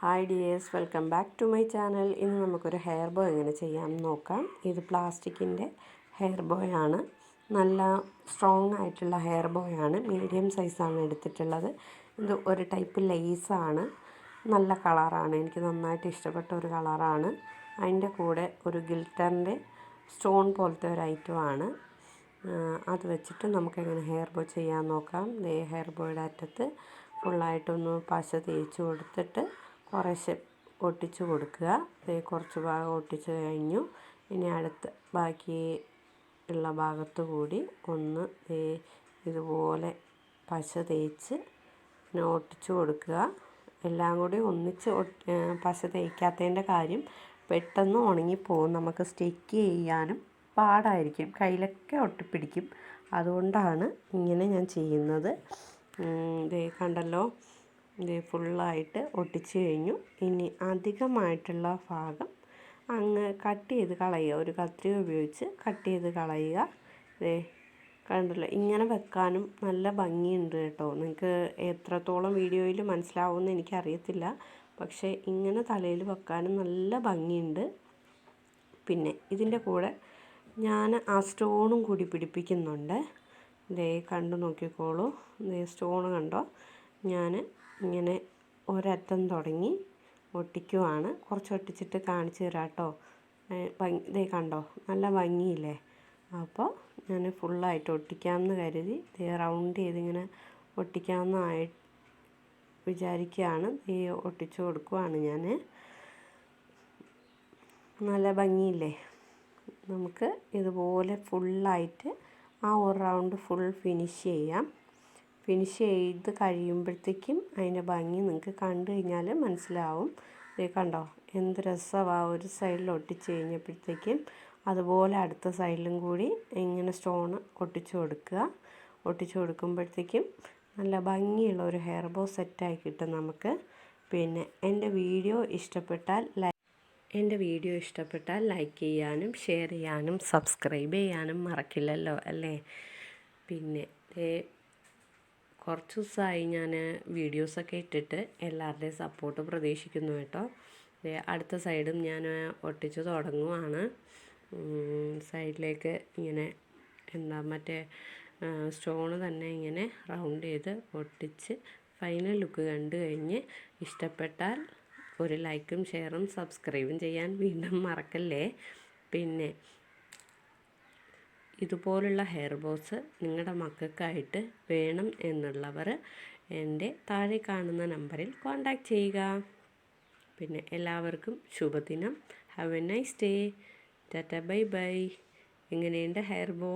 Hi dears, welcome back to my channel. ഇന്ന് നമുക്കൊരു hair bow എങ്ങനെ ചെയ്യാമെന്ന് നോക്കാം. ഇത് പ്ലാസ്റ്റിക്കിൻ്റെ ഹെയർ ബോയാണ്. നല്ല സ്ട്രോങ് ആയിട്ടുള്ള ഹെയർ ബോയാണ്. മീഡിയം സൈസാണ് എടുത്തിട്ടുള്ളത്. ഇത് ഒരു ടൈപ്പ് ലേസാണ്. നല്ല കളറാണ്, എനിക്ക് നന്നായിട്ട് ഇഷ്ടപ്പെട്ട ഒരു കളറാണ്. അതിൻ്റെ കൂടെ ഒരു ഗിൽറ്ററിൻ്റെ സ്റ്റോൺ പോലത്തെ ഒരു ഐറ്റമാണ്. അത് വെച്ചിട്ട് നമുക്കെങ്ങനെ ഹെയർ ബോ ചെയ്യാൻ നോക്കാം. ഹെയർ ബോയുടെ അറ്റത്ത് ഫുള്ളായിട്ടൊന്ന് പശ തേച്ച് കൊടുത്തിട്ട് കുറേശ്ശെ ഒട്ടിച്ച് കൊടുക്കുക. കുറച്ച് ഭാഗം ഒട്ടിച്ച് കഴിഞ്ഞു. ഇനി അടുത്ത ബാക്കി ഉള്ള ഭാഗത്ത് കൂടി ഒന്ന് ഇതുപോലെ പശ തേച്ച് ഒട്ടിച്ച് കൊടുക്കുക. എല്ലാം കൂടി ഒന്നിച്ച് പശ തേക്കാത്തതിൻ്റെ കാര്യം പെട്ടെന്ന് ഉണങ്ങിപ്പോവും. നമുക്ക് സ്റ്റിക്ക് ചെയ്യാനും പാടായിരിക്കും, കയ്യിലൊക്കെ ഒട്ടിപ്പിടിക്കും. അതുകൊണ്ടാണ് ഇങ്ങനെ ഞാൻ ചെയ്യുന്നത്. കണ്ടല്ലോ, ഇത് ഫുള്ളായിട്ട് ഒട്ടിച്ച് കഴിഞ്ഞു. ഇനി അധികമായിട്ടുള്ള ഭാഗം അങ്ങ് കട്ട് ചെയ്ത് കളയുക. ഒരു കത്രിക ഉപയോഗിച്ച് കട്ട് ചെയ്ത് കളയുക. കണ്ടല്ലോ, ഇങ്ങനെ വെക്കാനും നല്ല ഭംഗിയുണ്ട് കേട്ടോ. നിങ്ങൾക്ക് എത്രത്തോളം വീഡിയോയിൽ മനസ്സിലാവുമെന്ന് എനിക്കറിയത്തില്ല, പക്ഷേ ഇങ്ങനെ തലയിൽ വെക്കാനും നല്ല ഭംഗിയുണ്ട്. പിന്നെ ഇതിൻ്റെ കൂടെ ഞാൻ ആ സ്റ്റോണും കൂടി പിടിപ്പിക്കുന്നുണ്ട്. കണ്ടു നോക്കിക്കോളൂ. സ്റ്റോൺ കണ്ടോ, ഞാൻ ഇങ്ങനെ ഒരറ്റം തുടങ്ങി ഒട്ടിക്കുവാണ്. കുറച്ച് ഒട്ടിച്ചിട്ട് കാണിച്ചു തരാം കേട്ടോ. കണ്ടോ, നല്ല ഭംഗിയില്ലേ? അപ്പോൾ ഞാൻ ഫുള്ളായിട്ട് ഒട്ടിക്കാമെന്ന് കരുതി റൗണ്ട് ചെയ്തിങ്ങനെ ഒട്ടിക്കാമെന്നായി വിചാരിക്കുകയാണ്. ഒട്ടിച്ചു കൊടുക്കുവാണ് ഞാൻ. നല്ല ഭംഗിയില്ലേ? നമുക്ക് ഇതുപോലെ ഫുള്ളായിട്ട് ആ ഒരു റൗണ്ട് ഫുൾ ഫിനിഷ് ചെയ്യാം. ഫിനിഷ് ചെയ്ത് കഴിയുമ്പോഴത്തേക്കും അതിൻ്റെ ഭംഗി നിങ്ങൾക്ക് കണ്ടു കഴിഞ്ഞാൽ മനസ്സിലാവും. കണ്ടോ, എന്ത് രസമാണ്. ഒരു സൈഡിൽ ഒട്ടിച്ച് കഴിഞ്ഞപ്പോഴത്തേക്കും അതുപോലെ അടുത്ത സൈഡിലും കൂടി ഇങ്ങനെ സ്റ്റോൺ ഒട്ടിച്ചു കൊടുക്കുക. ഒട്ടിച്ചു കൊടുക്കുമ്പോഴത്തേക്കും നല്ല ഭംഗിയുള്ള ഒരു ഹെയർ ബോ സെറ്റായി കിട്ടും നമുക്ക്. പിന്നെ എൻ്റെ വീഡിയോ ഇഷ്ടപ്പെട്ടാൽ ലൈക്ക് ചെയ്യാനും ഷെയർ ചെയ്യാനും സബ്സ്ക്രൈബ് ചെയ്യാനും മറക്കില്ലല്ലോ അല്ലേ? പിന്നെ കുറച്ച് ദിവസമായി ഞാൻ വീഡിയോസൊക്കെ ഇട്ടിട്ട് എല്ലാവരുടെയും സപ്പോർട്ട് പ്രതീക്ഷിക്കുന്നു കേട്ടോ. അടുത്ത സൈഡും ഞാൻ ഒട്ടിച്ച് തുടങ്ങുവാണ്. സൈഡിലേക്ക് ഇങ്ങനെ മറ്റേ സ്റ്റോണ് തന്നെ ഇങ്ങനെ റൗണ്ട് ചെയ്ത് ഒട്ടിച്ച് ഫൈനൽ ലുക്ക് കണ്ടു കഴിഞ്ഞ് ഇഷ്ടപ്പെട്ടാൽ ഒരു ലൈക്കും ഷെയറും സബ്സ്ക്രൈബും ചെയ്യാൻ വീണ്ടും മറക്കല്ലേ. പിന്നെ ഇതുപോലുള്ള ഹെയർ ബോസ് നിങ്ങളുടെ മക്കൾക്കായിട്ട് വേണം എന്നുള്ളവർ എൻ്റെ താഴെ കാണുന്ന നമ്പറിൽ കോൺടാക്റ്റ് ചെയ്യുക. പിന്നെ എല്ലാവർക്കും ശുഭദിനം. Have A nice day. Tata bye bye. എങ്ങനെയുണ്ട് ഹെയർ ബോ?